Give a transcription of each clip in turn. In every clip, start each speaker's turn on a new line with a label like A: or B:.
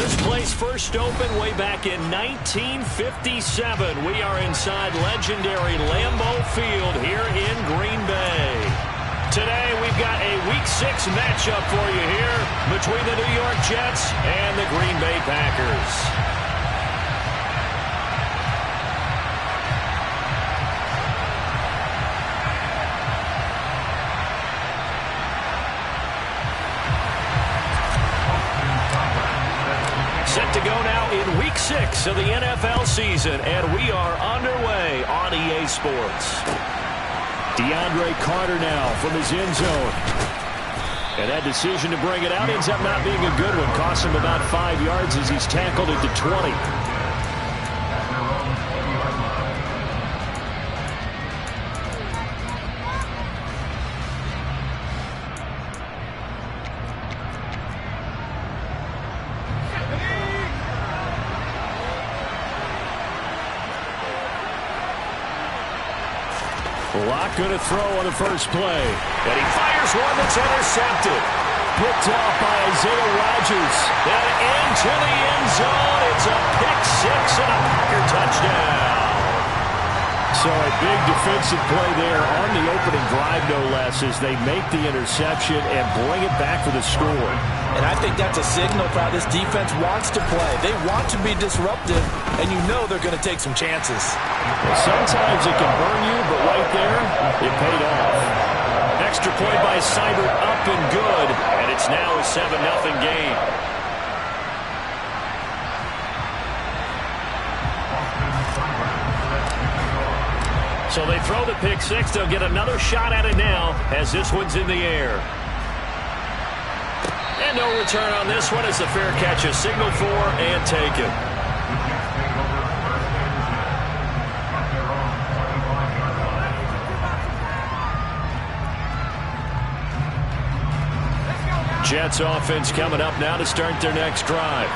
A: This place first opened way back in 1957. We are inside legendary Lambeau Field here in Green Bay. Today we've got a Week 6 matchup for you here between the New York Jets and the Green Bay Packers. Set to go now in Week 6 of the NFL season, and we are underway on EA Sports. DeAndre Carter now from his end zone. And that decision to bring it out ends up not being a good one. Cost him about 5 yards as he's tackled at the 20. Locke going to throw on the first play. And he fires one that's intercepted. Picked off by Isaiah Rodgers. And into the end zone. It's a pick six and a Packer touchdown. So a big defensive play there on the opening drive, no less, as they make the interception and bring it back for the score.
B: And I think that's a signal for how this defense wants to play. They want to be disruptive, and you know they're going to take some chances.
A: Well, sometimes it can burn you, but right there, it paid off. Extra point by Seibert, up and good, and it's now a 7-0 game. So they throw the pick six. They'll get another shot at it now as this one's in the air. And no return on this one as the fair catch is signaled for and taken. Jets offense coming up now to start their next drive.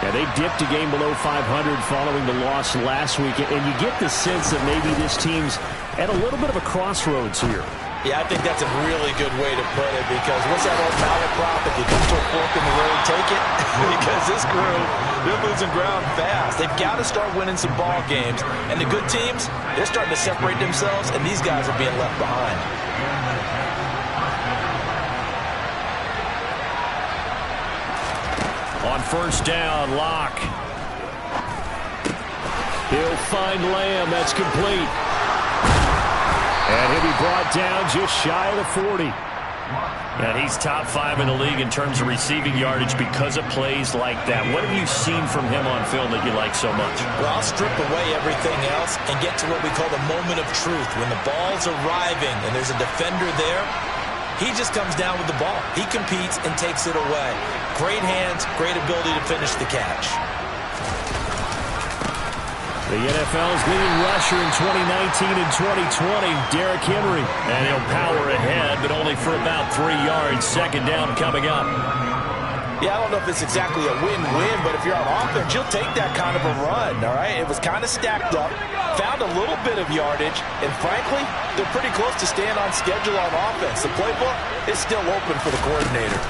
A: Yeah, they dipped a game below 500 following the loss last week, and you get the sense that maybe this team's at a little bit of a crossroads here.
B: Yeah, I think that's a really good way to put it, because what's that old malaprop? If you come to a fork in the road, take it. Because this crew, they're losing ground fast. They've got to start winning some ball games. And the good teams, they're starting to separate themselves, and these guys are being left behind.
A: On first down, Locke. He'll find Lamb. That's complete. And he'll be brought down just shy of the 40. And he's top 5 in the league in terms of receiving yardage because of plays like that. What have you seen from him on film that you like so much?
B: Well, I'll strip away everything else and get to what we call the moment of truth. When the ball's arriving and there's a defender there, he just comes down with the ball. He competes and takes it away. Great hands, great ability to finish the catch.
A: The NFL's leading rusher in 2019 and 2020, Derrick Henry. And he'll power ahead, but only for about 3 yards. Second down coming up.
B: Yeah, I don't know if it's exactly a win-win, but if you're on offense, you'll take that kind of a run, all right? It was kind of stacked up, found a little bit of yardage, and frankly, they're pretty close to staying on schedule on offense. The playbook is still open for the coordinator.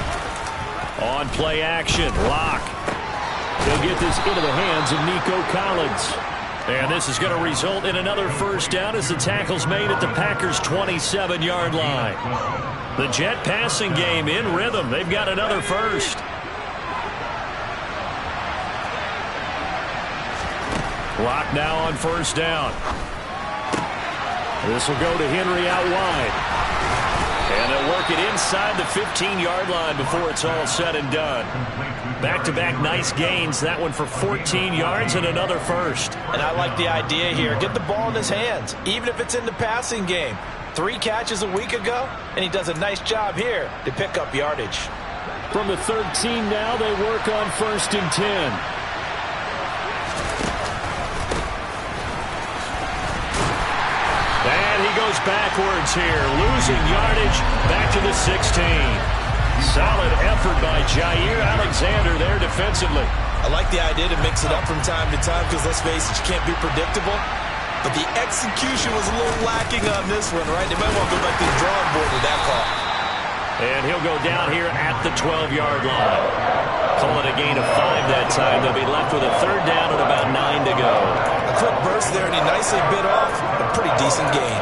A: On play action, Locke. He'll get this into the hands of Nico Collins. And this is going to result in another first down as the tackle's made at the Packers' 27-yard line. The Jet passing game in rhythm. They've got another first. Locke now on first down. This will go to Henry out wide. And they'll work it inside the 15-yard line before it's all said and done. Back-to-back nice gains. That one for 14 yards and another first.
B: And I like the idea here. Get the ball in his hands, even if it's in the passing game. 3 catches a week ago, and he does a nice job here to pick up yardage.
A: From the 13 now, they work on first and 10. And he goes backwards here, losing yardage back to the 16. Solid effort by Jair Alexander there defensively.
B: I like the idea to mix it up from time to time because, let's face it, you can't be predictable. But the execution was a little lacking on this one, right? They might want to go back to the drawing board with that call.
A: And he'll go down here at the 12-yard line. Call it a gain of 5 that time. They'll be left with a third down and about 9 to go.
B: A quick burst there, and he nicely bit off a pretty decent gain.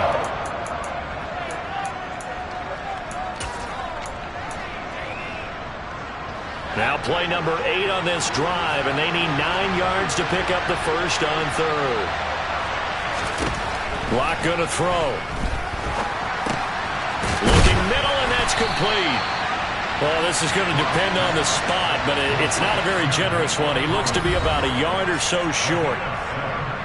A: Now play number 8 on this drive, and they need 9 yards to pick up the first on third. Block going to throw. Looking middle, and that's complete. Well, this is going to depend on the spot, but it's not a very generous one. He looks to be about a yard or so short.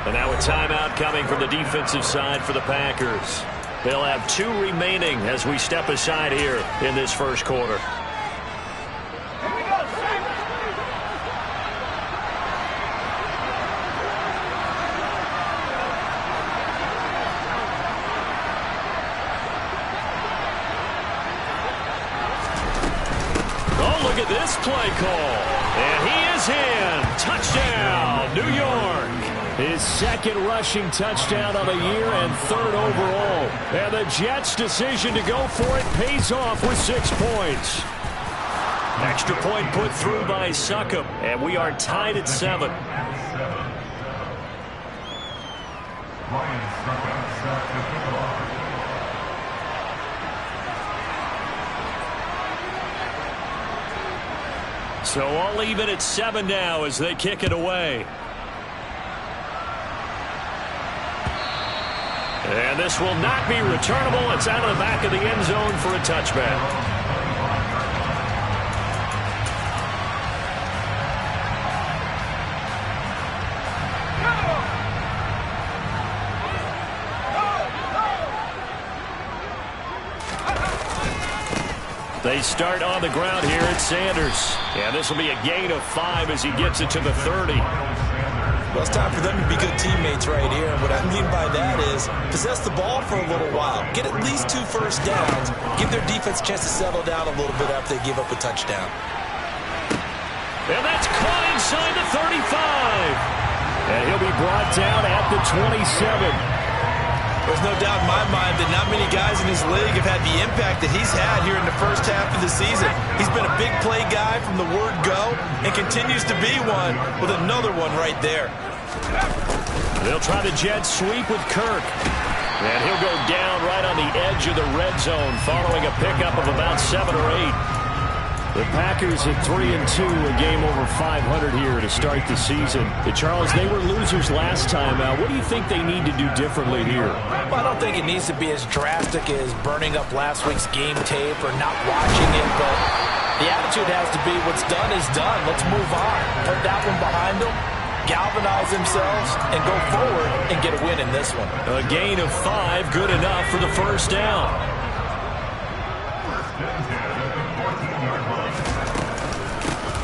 A: And now a timeout coming from the defensive side for the Packers. They'll have 2 remaining as we step aside here in this first quarter. Look at this play call. And he is in. Touchdown, New York. His second rushing touchdown of the year and 3rd overall. And the Jets' decision to go for it pays off with 6 points. Extra point put through by Succop. And we are tied at 7. So all even at 7 now as they kick it away. And this will not be returnable. It's out of the back of the end zone for a touchback. They start on the ground here at Sanders. And this will be a gain of 5 as he gets it to the 30.
B: Well, it's time for them to be good teammates right here. And what I mean by that is possess the ball for a little while. Get at least 2 first downs. Give their defense a chance to settle down a little bit after they give up a touchdown.
A: And that's caught inside the 35. And he'll be brought down at the 27.
B: There's no doubt in my mind that not many guys in this league have had the impact that he's had here in the first half of the season. He's been a big play guy from the word go and continues to be one with another one right there.
A: They'll try the jet sweep with Kirk. And he'll go down right on the edge of the red zone following a pickup of about 7 or 8. The Packers at 3-2, a game over 500 here to start the season. Charles, they were losers last time. What do you think they need to do differently here?
C: Well, I don't think it needs to be as drastic as burning up last week's game tape or not watching it, but the attitude has to be what's done is done. Let's move on. Put that one behind them, galvanize themselves, and go forward and get a win in this one.
A: A gain of 5, good enough for the first down.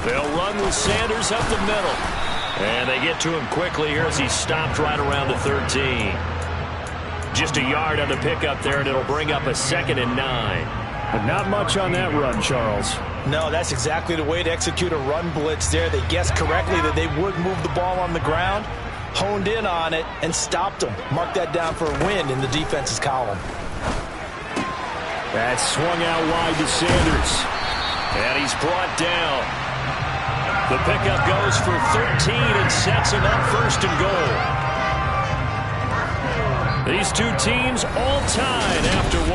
A: They'll run with Sanders up the middle. And they get to him quickly here as he stopped right around the 13. Just a yard on the pickup there, and it'll bring up a 2nd and 9. But not much on that run, Charles.
C: No, that's exactly the way to execute a run blitz there. They guessed correctly that they would move the ball on the ground, honed in on it, and stopped them. Mark that down for a win in the defense's column.
A: That swung out wide to Sanders. And he's brought down. The pickup goes for 13 and sets him up 1st and goal. These 2 teams all tied after 1.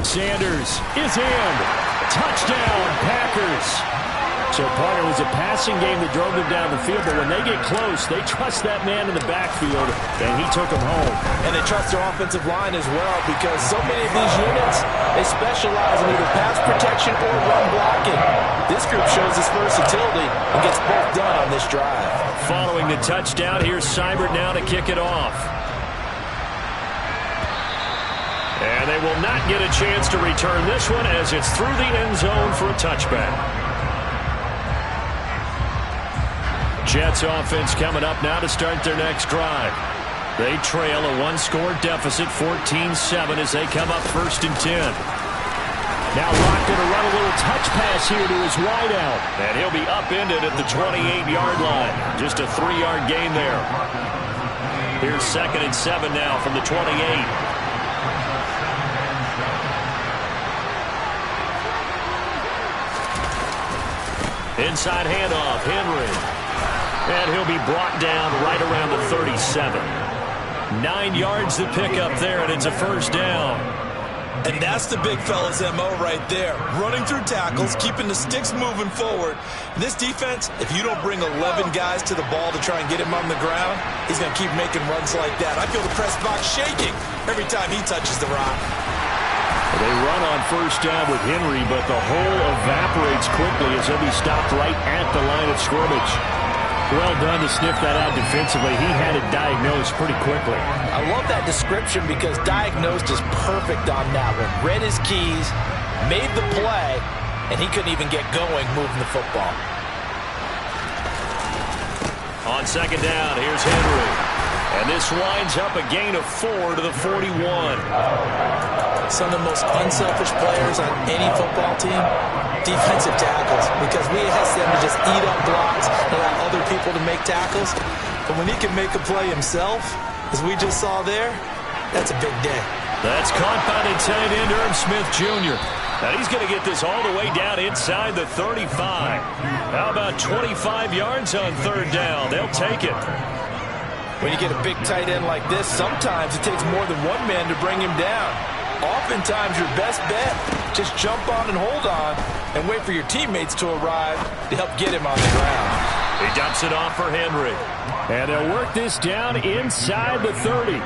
A: Sanders is in. Touchdown, Packers. So, partner, it was a passing game that drove them down the field, but when they get close, they trust that man in the backfield, and he took them home.
C: And they trust their offensive line as well, because so many of these units, they specialize in either pass protection or run blocking. This group shows its versatility and gets both done on this drive.
A: Following the touchdown, here's Seibert now to kick it off. And they will not get a chance to return this one as it's through the end zone for a touchback. Jets offense coming up now to start their next drive. They trail a 1-score deficit, 14-7, as they come up 1st and 10. Now Locke going to run a little touch pass here to his wideout. And he'll be upended at the 28-yard line. Just a 3-yard gain there. Here's 2nd and 7 now from the 28. Inside handoff, Henry. And he'll be brought down right around the 37. 9 yards to pick up there, and it's a first down.
B: And that's the big fella's MO right there. Running through tackles, keeping the sticks moving forward. This defense, if you don't bring 11 guys to the ball to try and get him on the ground, he's going to keep making runs like that. I feel the press box shaking every time he touches the rock.
A: They run on first down with Henry, but the hole evaporates quickly as he'll be stopped right at the line of scrimmage. Well done to sniff that out defensively. He had it diagnosed pretty quickly.
C: I love that description because diagnosed is perfect on that one. Read his keys, made the play, and he couldn't even get going moving the football.
A: On second down, here's Henry. And this winds up a gain of 4 to the 41.
B: Some of the most unselfish players on any football team, defensive tackles, because we ask them to just eat up blocks and allow other people to make tackles. But when he can make a play himself, as we just saw there, that's a big day.
A: That's caught by the tight end, Irv Smith Jr. Now he's going to get this all the way down inside the 35. How about 25 yards on third down? They'll take it.
C: When you get a big tight end like this, sometimes it takes more than one man to bring him down. Oftentimes, your best bet, just jump on and hold on and wait for your teammates to arrive to help get him on the ground.
A: He dumps it off for Henry. And they'll work this down inside the 30.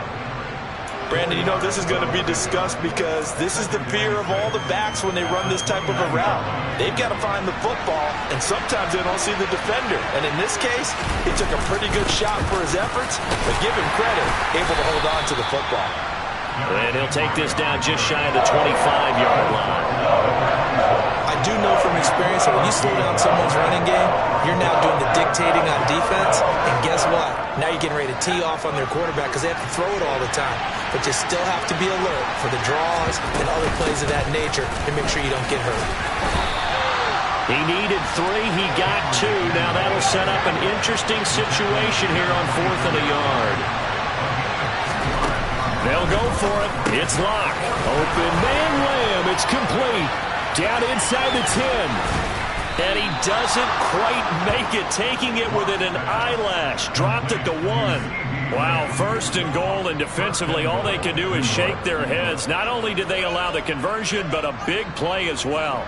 B: Brandon, you know this is going to be discussed because this is the fear of all the backs when they run this type of a route. They've got to find the football, and sometimes they don't see the defender. And in this case, he took a pretty good shot for his efforts, but give him credit, able to hold on to the football.
A: And he'll take this down just shy of the 25-yard line.
B: I do know from experience that when you slow down someone's running game, you're now doing the dictating on defense. And guess what? Now you're getting ready to tee off on their quarterback because they have to throw it all the time. But you still have to be alert for the draws and other plays of that nature to make sure you don't get hurt.
A: He needed 3. He got 2. Now that'll set up an interesting situation here on 4th and a yard. They'll go for it. It's Locke. Open man Lamb. It's complete. Down inside the 10. And he doesn't quite make it, taking it within an eyelash. Dropped it to 1. Wow, 1st and goal, and defensively all they can do is shake their heads. Not only did they allow the conversion, but a big play as well.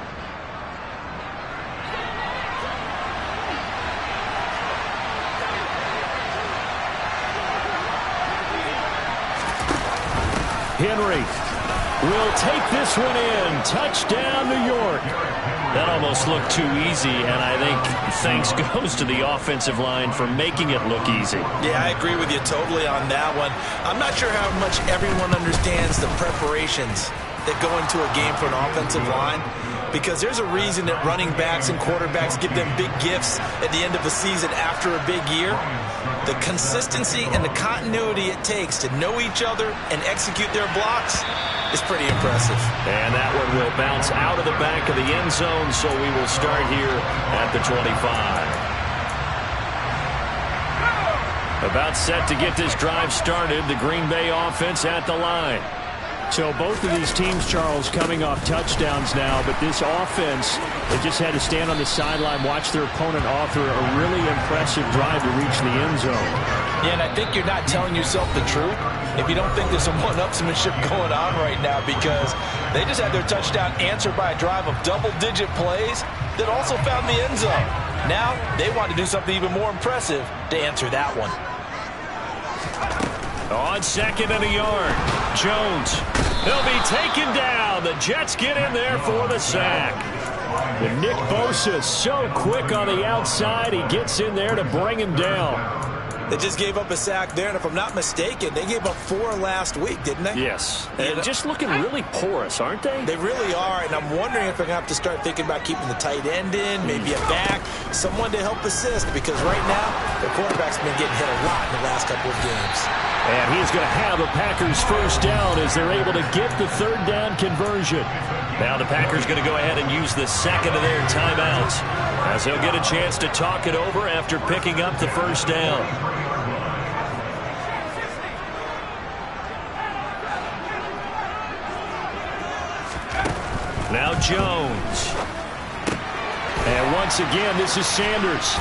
A: Henry will take this one in. Touchdown, New York. That almost looked too easy, and I think thanks goes to the offensive line for making it look easy.
B: Yeah, I agree with you totally on that one. I'm not sure how much everyone understands the preparations that go into a game for an offensive line, because there's a reason that running backs and quarterbacks give them big gifts at the end of a season after a big year. The consistency and the continuity it takes to know each other and execute their blocks is pretty impressive.
A: And that one will bounce out of the back of the end zone, so we will start here at the 25. About set to get this drive started, the Green Bay offense at the line. So both of these teams, Charles, coming off touchdowns now, but this offense, they just had to stand on the sideline, watch their opponent author a really impressive drive to reach the end zone.
C: Yeah, and I think you're not telling yourself the truth if you don't think there's some one-upsmanship going on right now, because they just had their touchdown answered by a drive of double-digit plays that also found the end zone. Now they want to do something even more impressive to answer that one.
A: On 2nd and a yard, Jones. He'll be taken down. The Jets get in there for the sack. And Nick Bosa so quick on the outside, he gets in there to bring him down.
B: They just gave up a sack there, and if I'm not mistaken, they gave up 4 last week, didn't they?
A: Yes. And just looking really porous, aren't they?
B: They really are, and I'm wondering if they're going to have to start thinking about keeping the tight end in, maybe a back, someone to help assist, because right now, their quarterback's been getting hit a lot in the last couple of games.
A: And he's going to have a Packers first down as they're able to get the 3rd down conversion. Now the Packers going to go ahead and use the 2nd of their timeouts as they'll get a chance to talk it over after picking up the first down. Now Jones. And once again, this is Sanders.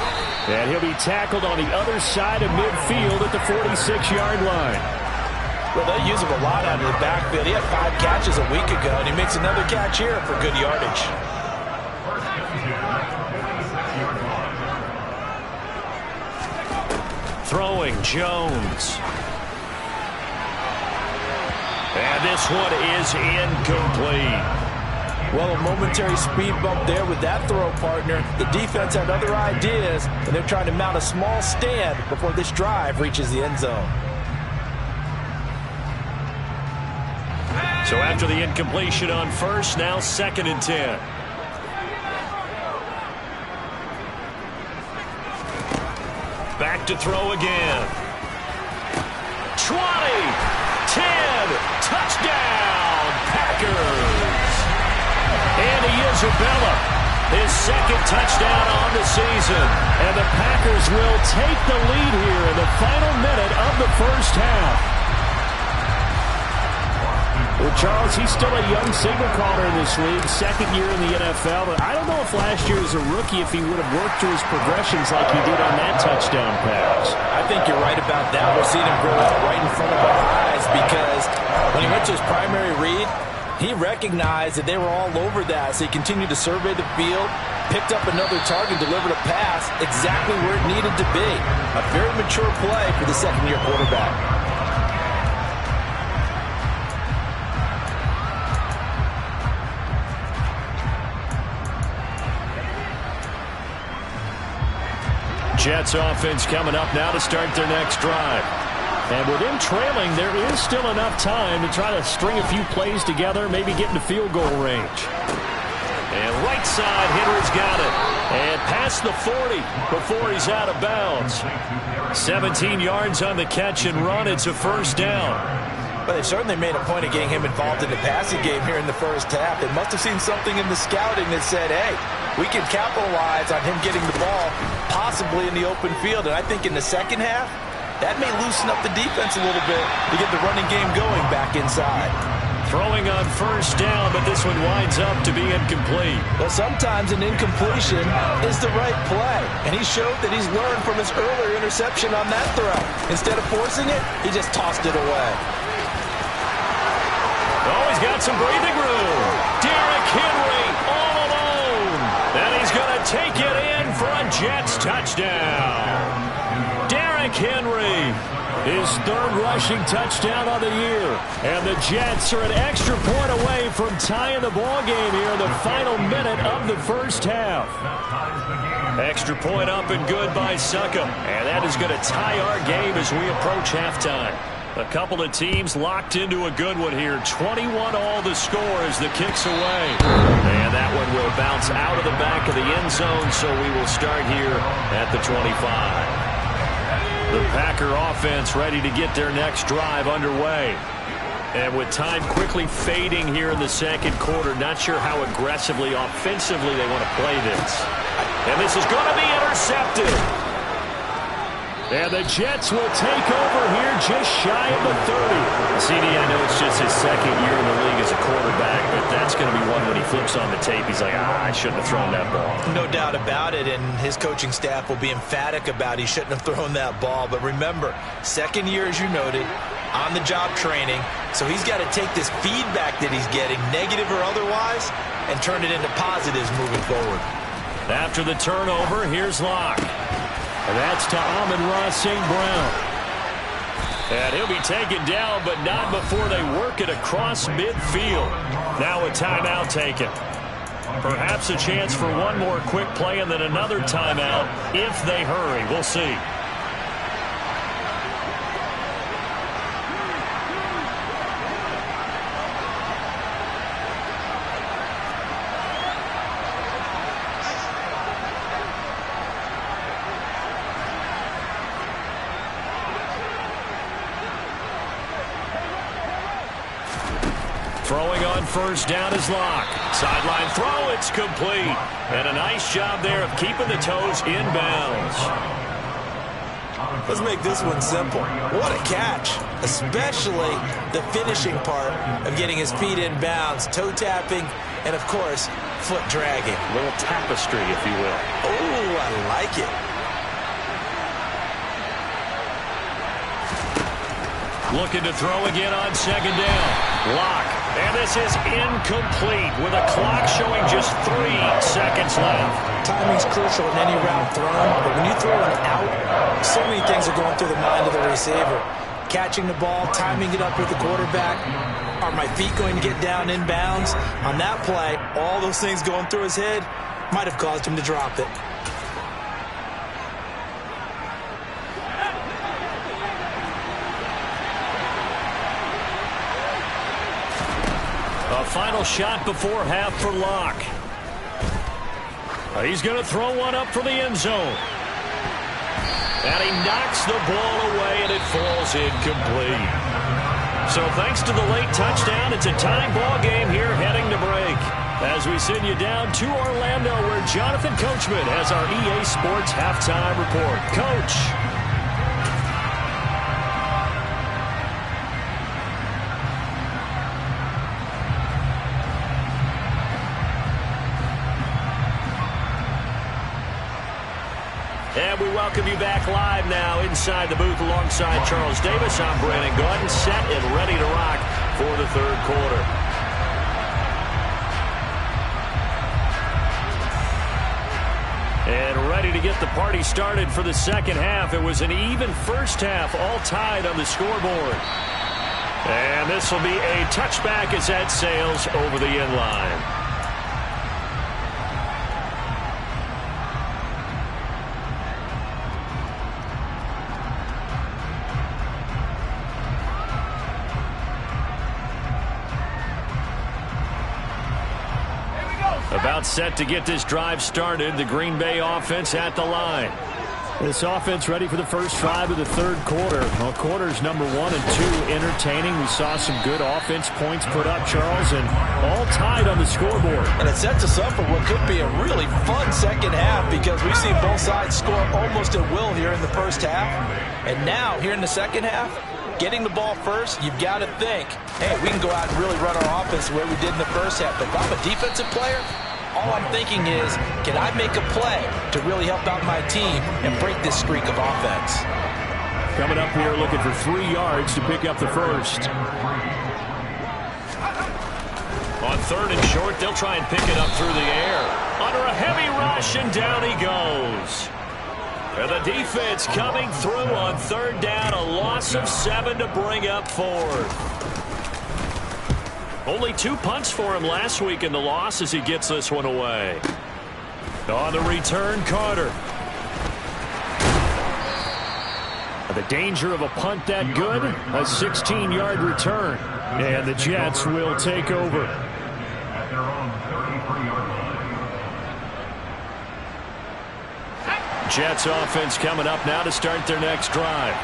A: And he'll be tackled on the other side of midfield at the 46-yard line.
C: Well, they use him a lot out of the backfield. He had 5 catches a week ago, and he makes another catch here for good yardage.
A: Throwing Jones. And this one is incomplete.
C: Well, a momentary speed bump there with that throw, partner. The defense had other ideas, and they're trying to mount a small stand before this drive reaches the end zone.
A: So after the incompletion on first, now 2nd and 10. Back to throw again. 20, 10, touchdown, Packers. Andy Isabella, his 2nd touchdown on the season. And the Packers will take the lead here in the final minute of the first half. Well, Charles, he's still a young signal caller in this league, 2nd year in the NFL. But I don't know if last year as a rookie, if he would have worked through his progressions like he did on that touchdown pass.
C: I think you're right about that. We're seeing him grow up right in front of our eyes because when he went to his primary read, he recognized that they were all over that. So he continued to survey the field, picked up another target, delivered a pass exactly where it needed to be. A very mature play for the 2nd-year quarterback.
A: Jets offense coming up now to start their next drive. And with them trailing, there is still enough time to try to string a few plays together, maybe get into field goal range. And right side, Henry's got it. And past the 40 before he's out of bounds. 17 yards on the catch and run. It's a first down.
C: But they've certainly made a point of getting him involved in the passing game here in the first half. They must have seen something in the scouting that said, hey, we can capitalize on him getting the ball possibly in the open field. And I think in the second half, that may loosen up the defense a little bit to get the running game going back inside.
A: Throwing on first down, but this one winds up to be incomplete.
C: Well, sometimes an incompletion is the right play. And he showed that he's learned from his earlier interception on that throw. Instead of forcing it, he just tossed it away.
A: Oh, he's got some breathing room. Derrick Henry all alone. And he's going to take it in for a Jets touchdown. Derrick Henry, his 3rd rushing touchdown of the year. And the Jets are an extra point away from tying the ball game here in the final minute of the first half. Extra point up and good by Succop. And that is going to tie our game as we approach halftime. A couple of teams locked into a good one here. 21-all the score as the kick's away. And that one will bounce out of the back of the end zone, so we will start here at the 25. The Packer offense ready to get their next drive underway. And with time quickly fading here in the 2nd quarter, not sure how aggressively, offensively they want to play this. And this is going to be intercepted. And the Jets will take over here just shy of the 30. CD, I know it's just his 2nd year in the league as a quarterback, but that's going to be one when he flips on the tape. He's like, I shouldn't have thrown that ball.
C: No doubt about it, and his coaching staff will be emphatic about he shouldn't have thrown that ball. But remember, 2nd year, as you noted, on-the-job training, so he's got to take this feedback that he's getting, negative or otherwise, and turn it into positives moving forward.
A: After the turnover, here's Locke. And that's to Amon-Ra St. Brown. And he'll be taken down, but not before they work it across midfield. Now a timeout taken. Perhaps a chance for one more quick play and then another timeout if they hurry. We'll see. Throwing on first down is Locke. Sideline throw, it's complete. And a nice job there of keeping the toes inbounds.
B: Let's make this one simple. What a catch, especially the finishing part of getting his feet in bounds, toe tapping, and of course, foot dragging.
A: A little tapestry, if you will.
B: Oh, I like it.
A: Looking to throw again on second down. Lock. And this is incomplete with a clock showing just 3 seconds left.
C: Timing's crucial in any route thrown, but when you throw an out, so many things are going through the mind of the receiver. Catching the ball, timing it up with the quarterback. Are my feet going to get down in bounds? On that play, all those things going through his head might have caused him to drop it.
A: A final shot before half for Lock. He's going to throw one up for the end zone. And he knocks the ball away, and it falls incomplete. So thanks to the late touchdown, it's a tying ball game here heading to break. As we send you down to Orlando, where Jonathan Coachman has our EA Sports halftime report. Coach. And we welcome you back live now inside the booth alongside Charles Davis. I'm Brandon Gaudin, set and ready to rock for the third quarter. And ready to get the party started for the second half. It was an even first half, all tied on the scoreboard. And this will be a touchback as that sails over the end line. About set to get this drive started. The Green Bay offense at the line. This offense ready for the first drive of the third quarter. Well, quarters number 1 and 2 entertaining. We saw some good offense points put up, Charles, and all tied on the scoreboard.
B: And it sets us up for what could be a really fun second half, because we've seen both sides score almost at will here in the first half. And now, here in the second half, getting the ball first, you've got to think, hey, we can go out and really run our offense the way we did in the first half. But if I'm a defensive player, all I'm thinking is, can I make a play to really help out my team and break this streak of offense?
A: Coming up here looking for 3 yards to pick up the first. On third and short, they'll try and pick it up through the air. Under a heavy rush, and down he goes. And the defense coming through on third down. A loss of 7 to bring up fourth. Only 2 punts for him last week in the loss as he gets this one away. On the return, Carter. The danger of a punt that good, a 16-yard return. And the Jets will take over. Jets offense coming up now to start their next drive.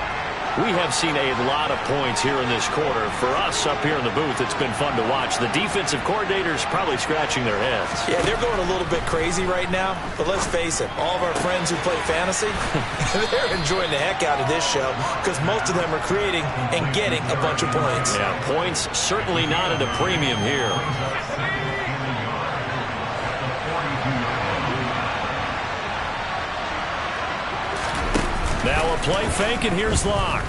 A: We have seen a lot of points here in this quarter. For us up here in the booth, it's been fun to watch. The defensive coordinators probably scratching their heads.
B: Yeah, they're going a little bit crazy right now. But let's face it, all of our friends who play fantasy, they're enjoying the heck out of this show, because most of them are creating and getting a bunch of points.
A: Yeah, points certainly not at a premium here. Now a play fake, and here's Lock.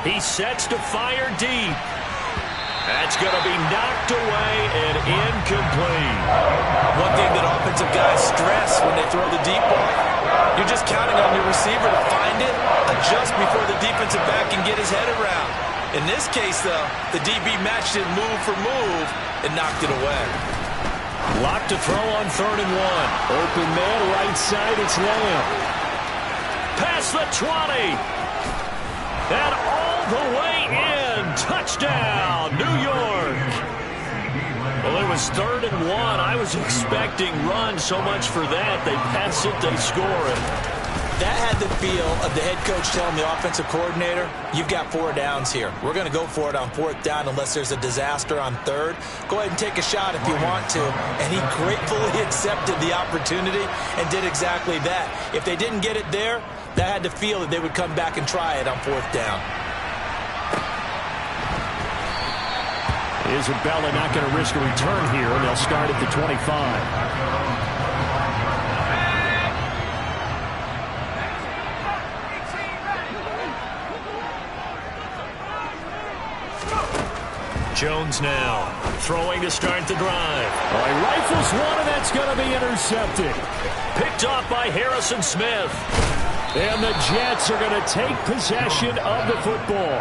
A: He sets to fire deep. That's going to be knocked away and incomplete.
B: One thing that offensive guys stress when they throw the deep ball, you're just counting on your receiver to find it, adjust before the defensive back can get his head around. In this case, though, the DB matched it move for move and knocked it away.
A: Lock to throw on third and 1. Open man, right side, it's Lamb. Past the 20. And all the way in. Touchdown, New York. Well, it was third and 1. I was expecting run, so much for that. They pass it, they score it.
C: That had the feel of the head coach telling the offensive coordinator, you've got 4 downs here. We're going to go for it on 4th down unless there's a disaster on 3rd. Go ahead and take a shot if you want to. And he gratefully accepted the opportunity and did exactly that. If they didn't get it there, That had to feel that they would come back and try it on 4th down.
A: Isabella not going to risk a return here, and they'll start at the 25. Jones now throwing to start the drive. Oh, he rifles one, and that's going to be intercepted. Picked off by Harrison Smith. And the Jets are going to take possession of the football.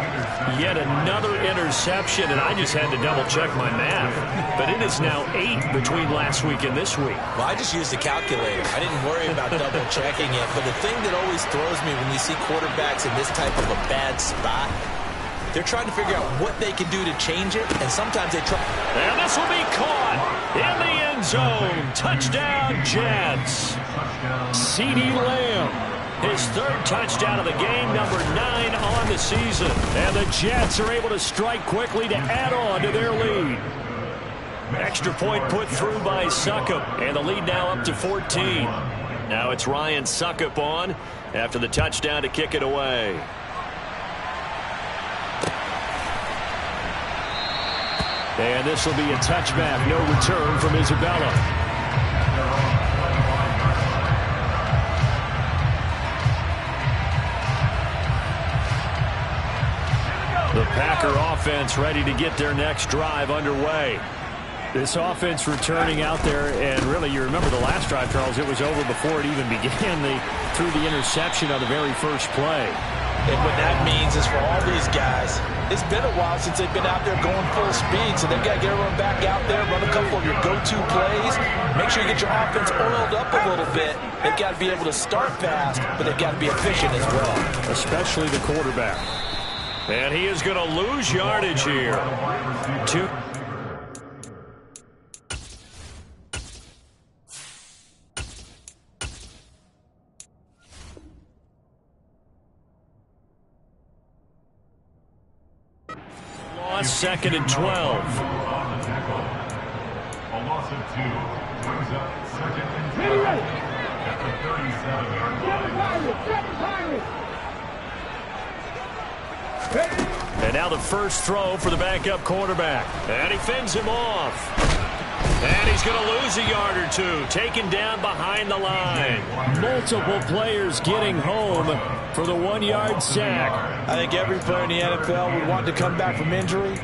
A: Yet another interception, and I just had to double-check my math. But it is now 8 between last week and this week.
C: Well, I just used a calculator. I didn't worry about double-checking it. But the thing that always throws me when you see quarterbacks in this type of a bad spot, they're trying to figure out what they can do to change it, and sometimes they try.
A: And this will be caught in the end zone. Touchdown, Jets. CeeDee Lamb, his 3rd touchdown of the game, number 9 on the season. And the Jets are able to strike quickly to add on to their lead. Extra point put through by Succop, and the lead now up to 14. Now it's Ryan Succop on after the touchdown to kick it away. And this will be a touchback. No return from Isabella. The Packer offense ready to get their next drive underway. This offense returning out there, and really, you remember the last drive, Charles, it was over before it even began. They threw the interception on the very first play.
C: And what that means is for all these guys, it's been a while since they've been out there going full speed, so they've got to get everyone back out there, run a couple of your go-to plays, make sure you get your offense oiled up a little bit. They've got to be able to start fast, but they've got to be efficient as well.
A: Especially the quarterback. And he is going to lose yardage here. Lost 2nd and 12.
D: A loss of 2 brings up 2nd and 12 at the 37-yard line.
A: And now the first throw for the backup quarterback. And he fends him off. And he's going to lose a yard or two. Taken down behind the line. Multiple players getting home for the 1-yard sack.
C: I think every player in the NFL would want to come back from injury,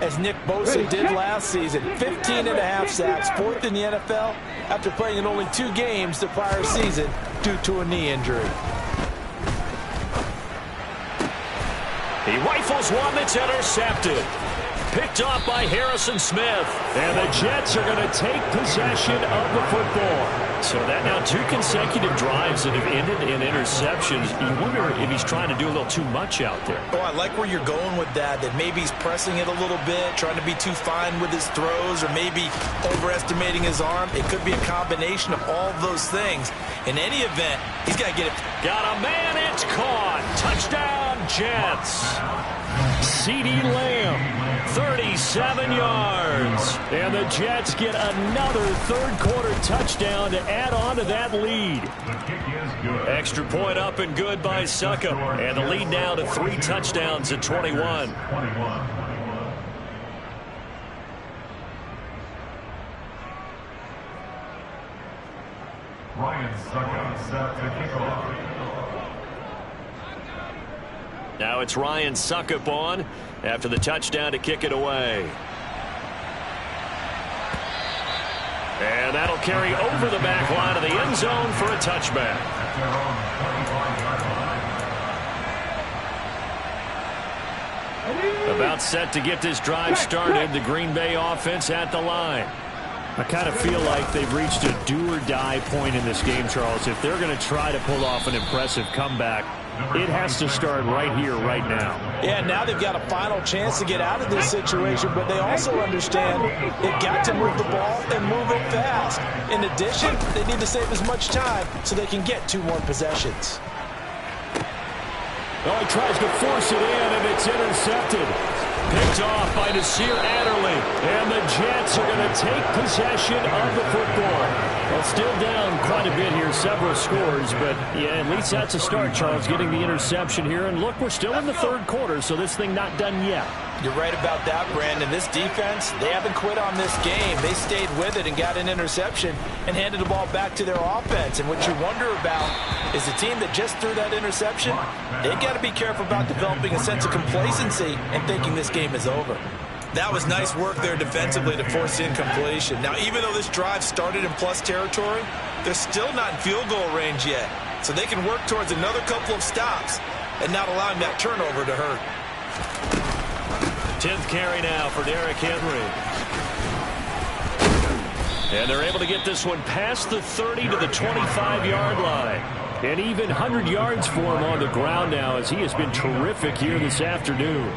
C: as Nick Bosa did last season. 15.5 sacks, 4th in the NFL, after playing in only 2 games the prior season due to a knee injury.
A: He rifles one that's intercepted. Picked off by Harrison Smith. And the Jets are going to take possession of the football. So that now 2 consecutive drives that have ended in interceptions. You wonder if he's trying to do a little too much out there.
C: Oh, I like where you're going with that maybe he's pressing it a little bit, trying to be too fine with his throws, or maybe overestimating his arm. It could be a combination of all of those things. In any event, he's got to get it.
A: Got a man, it's caught. Touchdown, Jets. CeeDee Lamb, 37 yards. And the Jets get another third-quarter touchdown to add on to that lead.
D: The kick is good.
A: Extra point up and good by Succop. And the lead now to 3 touchdowns at 21.
D: 21. Ryan Succop set to kick off.
A: Now it's Ryan Succop on after the touchdown to kick it away. And that'll carry over the back line of the end zone for a touchback. About set to get this drive started, the Green Bay offense at the line. I kind of feel like they've reached a do-or-die point in this game, Charles. If they're going to try to pull off an impressive comeback, it has to start right here, right now.
C: Yeah, now they've got a final chance to get out of this situation, but they also understand they've got to move the ball and move it fast. In addition, they need to save as much time so they can get 2 more possessions.
A: Well, he tries to force it in, and it's intercepted. Picked off by Nasir Adderley. And the Jets are going to take possession of the football. Well, still down quite a bit here, several scores. But, yeah, at least that's a start, Charles, getting the interception here. And, look, we're still in the third quarter, so this thing not done yet.
C: You're right about that, Brandon. This defense, they haven't quit on this game. They stayed with it and got an interception and handed the ball back to their offense. And what you wonder about is the team that just threw that interception, they've got to be careful about developing a sense of complacency and thinking this game is over.
B: That was nice work there defensively to force incompletion. Now, even though this drive started in plus territory, they're still not in field goal range yet. So they can work towards another couple of stops and not allowing that turnover to hurt.
A: 10th carry now for Derrick Henry. And they're able to get this one past the 30 to the 25-yard line. And even 100 yards for him on the ground now, as he has been terrific here this afternoon.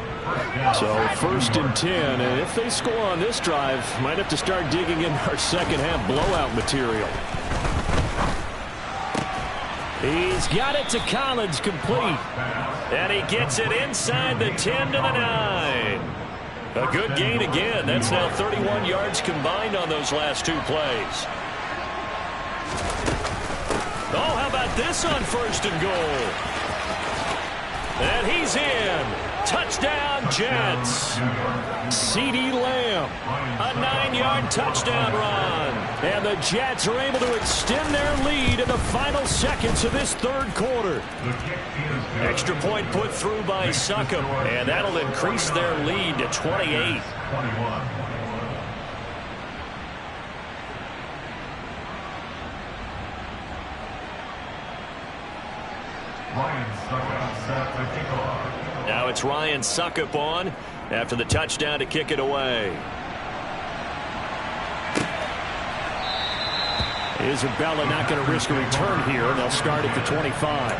A: So 1st and 10, and if they score on this drive, might have to start digging in our second half blowout material. He's got it to Collins, complete. And he gets it inside the 10 to the 9. A good gain again. That's now 31 yards combined on those last two plays. Oh, how about this on 1st and goal? And he's in. Touchdown, Jets. CeeDee Lamb, a 9-yard touchdown run. And the Jets are able to extend their lead in the final seconds of this third quarter. Extra point put through by Succop, and that'll increase their lead to 28. Now it's Ryan Succop on after the touchdown to kick it away. Isabella not going to risk a return here, and they'll start at the 25.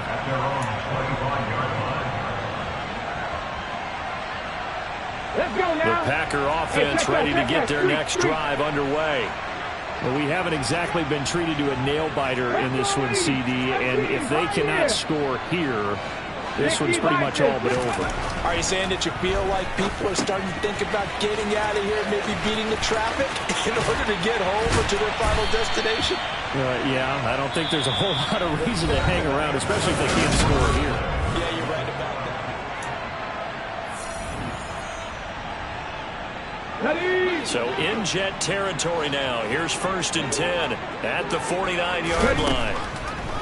A: The Packer offense ready to get their next drive underway. Well, we haven't exactly been treated to a nail-biter in this one, CD, and if they cannot score here, this one's pretty much all but over.
C: Are you saying that you feel like people are starting to think about getting out of here, maybe beating the traffic in order to get home or to their final destination?
A: Yeah, I don't think there's a whole lot of reason to hang around, especially if they can't score here.
C: Yeah, you're right about that.
A: So in Jet territory now. Here's 1st and 10 at the 49-yard line.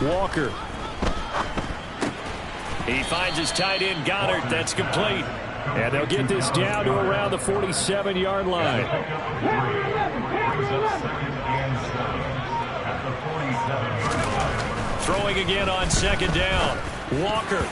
A: Walker. He finds his tight end, Goddard. That's complete. And they'll get this down to around the 47-yard line. Throwing again on 2nd down. Walker.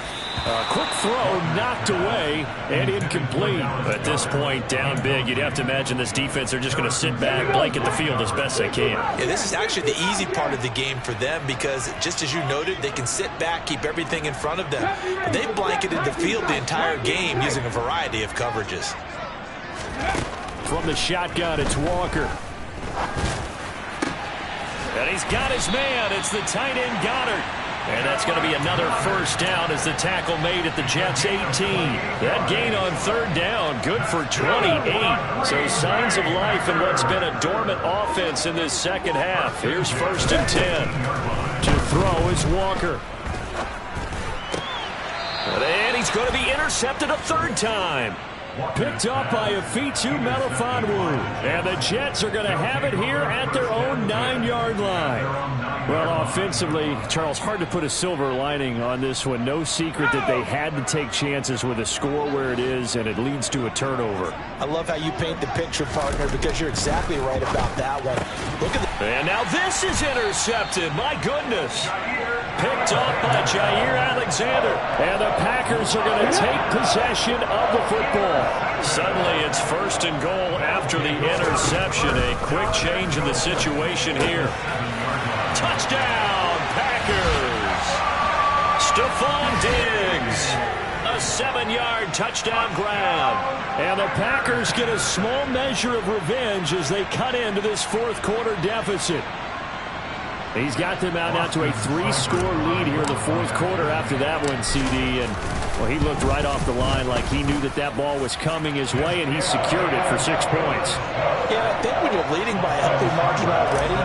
A: A quick throw knocked away and incomplete. At this point, down big, you'd have to imagine this defense are just going to sit back, blanket the field as best they can.
B: Yeah, this is actually the easy part of the game for them because, just as you noted, they can sit back, keep everything in front of them. But they've blanketed the field the entire game using a variety of coverages.
A: From the shotgun, it's Walker. And he's got his man. It's the tight end, Goddard. And that's going to be another 1st down as the tackle made at the Jets' 18. That gain on 3rd down, good for 28. So signs of life in what's been a dormant offense in this second half. Here's 1st and 10. To throw is Walker. And he's going to be intercepted a 3rd time. Picked up by Afitu Melifonwu. And the Jets are going to have it here at their own 9-yard line. Well, offensively, Charles, hard to put a silver lining on this one. No secret that they had to take chances with a score where it is, and it leads to a turnover.
C: I love how you paint the picture, partner, because you're exactly right about that one. Look at the...
A: And now this is intercepted. My goodness. Picked up by Jair Alexander. And the Packers are going to take possession of the football. Suddenly it's 1st and goal after the interception. A quick change in the situation here. Touchdown, Packers. Stephon Diggs. A 7-yard touchdown grab. And the Packers get a small measure of revenge as they cut into this 4th quarter deficit. He's got them out now to a 3-score lead here in the fourth quarter after that one, CD. And, well, he looked right off the line like he knew that that ball was coming his way, and he secured it for 6 points.
C: Yeah, I think when you're leading by a healthy margin already,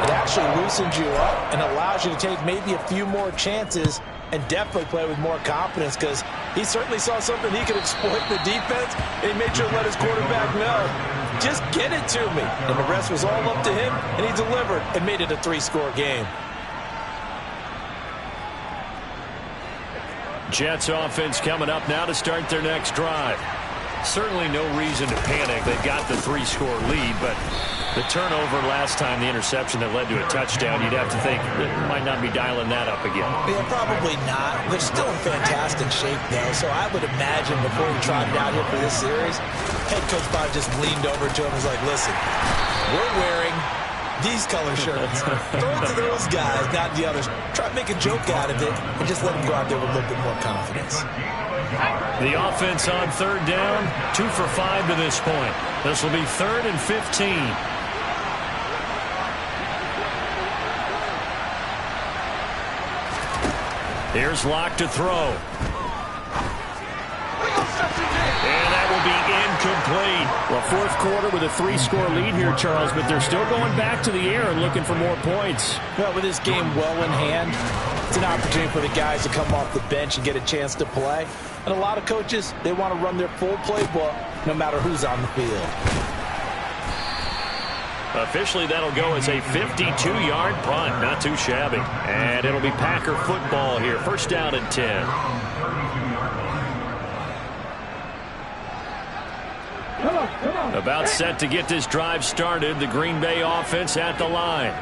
C: it actually loosens you up and allows you to take maybe a few more chances and definitely play with more confidence, because he certainly saw something he could exploit in the defense, and he made sure to let his quarterback know, just get it to me. And the rest was all up to him, and he delivered and made it a 3-score game.
A: Jets offense coming up now to start their next drive. Certainly no reason to panic. They've got the 3-score lead, but the turnover last time, the interception that led to a touchdown, you'd have to think they might not be dialing that up again.
C: Yeah, probably not. They're still in fantastic shape, though, so I would imagine before he trotted out here for this series, head coach Bob just leaned over to him and was like, listen, we're wearing these color shirts. Throw it to those guys, not the others. Try to make a joke out of it and just let them go out there with a little bit more confidence.
A: The offense on third down, 2 for 5 to this point. This will be 3rd and 15. Here's Locke to throw. And that will be incomplete. Well, fourth quarter with a 3-score lead here, Charles, but they're still going back to the air and looking for more points.
C: Well, with this game well in hand, it's an opportunity for the guys to come off the bench and get a chance to play. And a lot of coaches, they want to run their full playbook no matter who's on the field.
A: Officially, that'll go as a 52-yard punt. Not too shabby. And it'll be Packer football here. First down and 10. About set to get this drive started. The Green Bay offense at the line.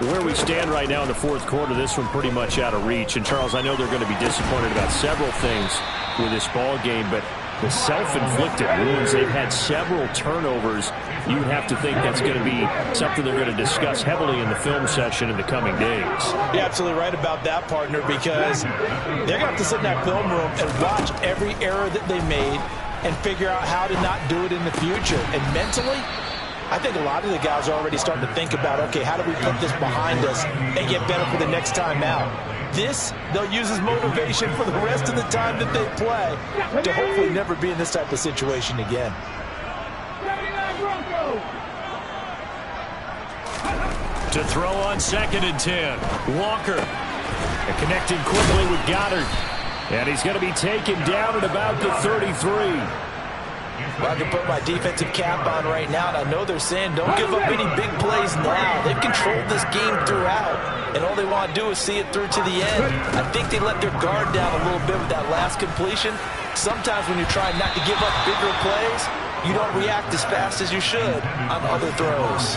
A: Where we stand right now in the fourth quarter, this one pretty much out of reach. And, Charles, I know they're going to be disappointed about several things with this ball game, but the self-inflicted wounds, they've had several turnovers. You have to think that's going to be something they're going to discuss heavily in the film session in the coming days.
C: You're absolutely right about that, partner, because they're going to have to sit in that film room and watch every error that they made and figure out how to not do it in the future. And mentally, I think a lot of the guys are already starting to think about, okay, how do we put this behind us and get better for the next time out? This, they'll use as motivation for the rest of the time that they play to hopefully never be in this type of situation again.
A: To throw on 2nd and 10. Walker. And connecting quickly with Goddard. And he's going to be taken down at about the 33.
C: Well, I can put my defensive cap on right now, and I know they're saying don't give up any big plays now. They've controlled this game throughout, and all they want to do is see it through to the end. I think they let their guard down a little bit with that last completion. Sometimes when you're trying not to give up bigger plays, you don't react as fast as you should on other throws.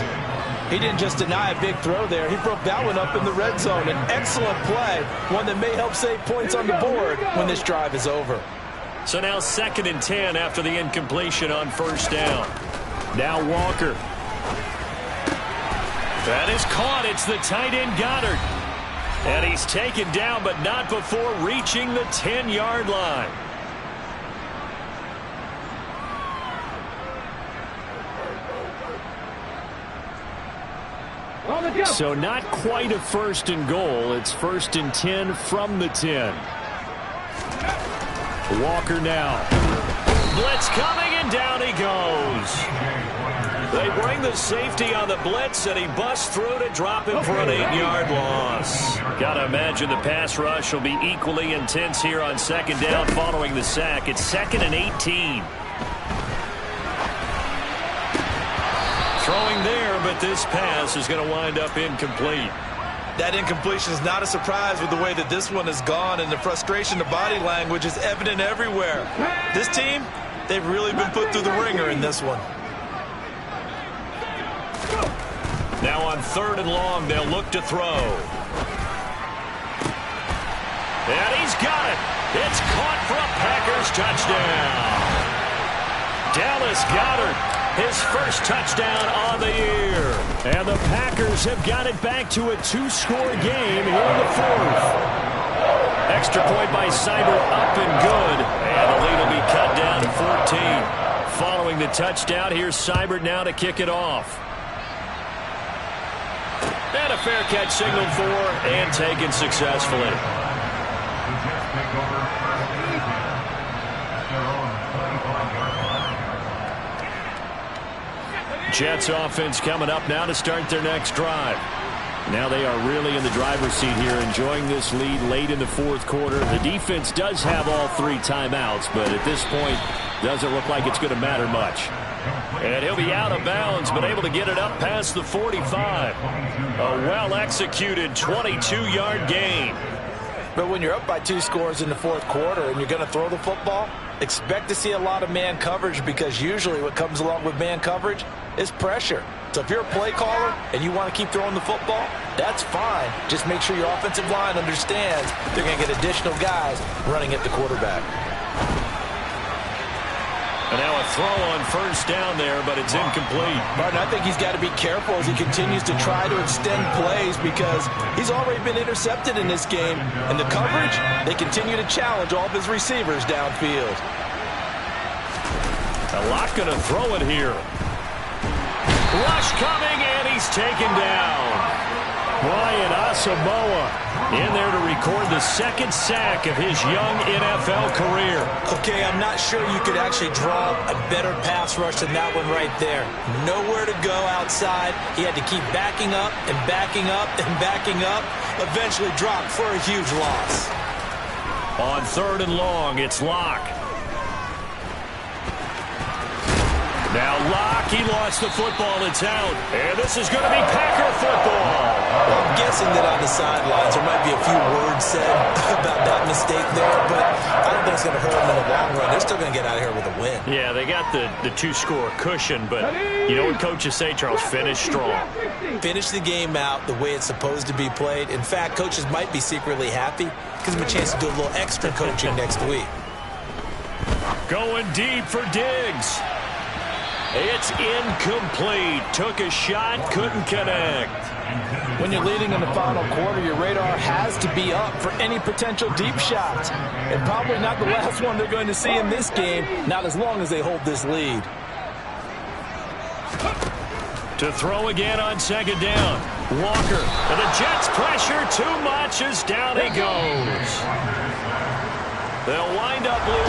C: He didn't just deny a big throw there. He broke that one up in the red zone. An excellent play, one that may help save points on the board when this drive is over.
A: So now 2nd and 10 after the incompletion on first down. Now Walker. That is caught. It's the tight end Goddard. And he's taken down, but not before reaching the 10-yard line. So not quite a 1st and goal. It's 1st and 10 from the 10. Walker now. Blitz coming, and down he goes. They bring the safety on the blitz, and he busts through to drop him for an 8-yard loss. Gotta imagine the pass rush will be equally intense here on 2nd down following the sack. It's 2nd and 18. Throwing there, but this pass is going to wind up incomplete.
B: That incompletion is not a surprise with the way that this one has gone, and the frustration, the body language is evident everywhere. This team, they've really been put through the ringer in this one.
A: Now on 3rd and long, they'll look to throw. And he's got it. It's caught for a Packers touchdown. Dallas Goedert. His first touchdown on the year. And the Packers have got it back to a 2-score game here in the 4th. Extra point by Seibert up and good. And the lead will be cut down to 14. Following the touchdown, here's Seibert now to kick it off. And a fair catch signaled for and taken successfully.
D: The Jets take over first and 10 at their own 25-yard line.
A: Jets offense coming up now to start their next drive. Now they are really in the driver's seat here, enjoying this lead late in the fourth quarter. The defense does have all 3 timeouts, but at this point, doesn't look like it's going to matter much. And he'll be out of bounds, but able to get it up past the 45. A well-executed 22-yard gain.
C: But when you're up by 2 scores in the fourth quarter and you're going to throw the football, expect to see a lot of man coverage, because usually what comes along with man coverage is pressure. So if you're a play caller and you want to keep throwing the football, that's fine. Just make sure your offensive line understands they're going to get additional guys running at the quarterback.
A: And now a throw on first down there, but it's incomplete.
C: Martin, I think he's got to be careful as he continues to try to extend plays, because he's already been intercepted in this game. And the coverage, they continue to challenge all of his receivers downfield.
A: A lot going to throw it here. Rush coming, and he's taken down. Brian Asamoah in there to record the 2nd sack of his young NFL career.
C: Okay, I'm not sure you could actually draw a better pass rush than that one right there. Nowhere to go outside. He had to keep backing up and backing up and backing up. Eventually dropped for a huge loss.
A: On 3rd and long, it's Locke. Now Locke, he lost the football. It's out. And this is going to be Packer football.
C: Well, I'm guessing that on the sidelines there might be a few words said about that mistake there, but I don't think it's going to hurt them in the long run. They're still going to get out of here with a win.
A: Yeah, they got the 2-score cushion, but you know what coaches say, Charles? Finish strong.
C: Finish the game out the way it's supposed to be played. In fact, coaches might be secretly happy. Gives them a chance to do a little extra coaching next week.
A: Going deep for Diggs. It's incomplete. Took a shot, couldn't connect.
C: When you're leading in the final quarter, your radar has to be up for any potential deep shots. And probably not the last one they're going to see in this game, not as long as they hold this lead.
A: To throw again on 2nd down. Walker. And the Jets pressure too much as down he goes. They'll wind up losing.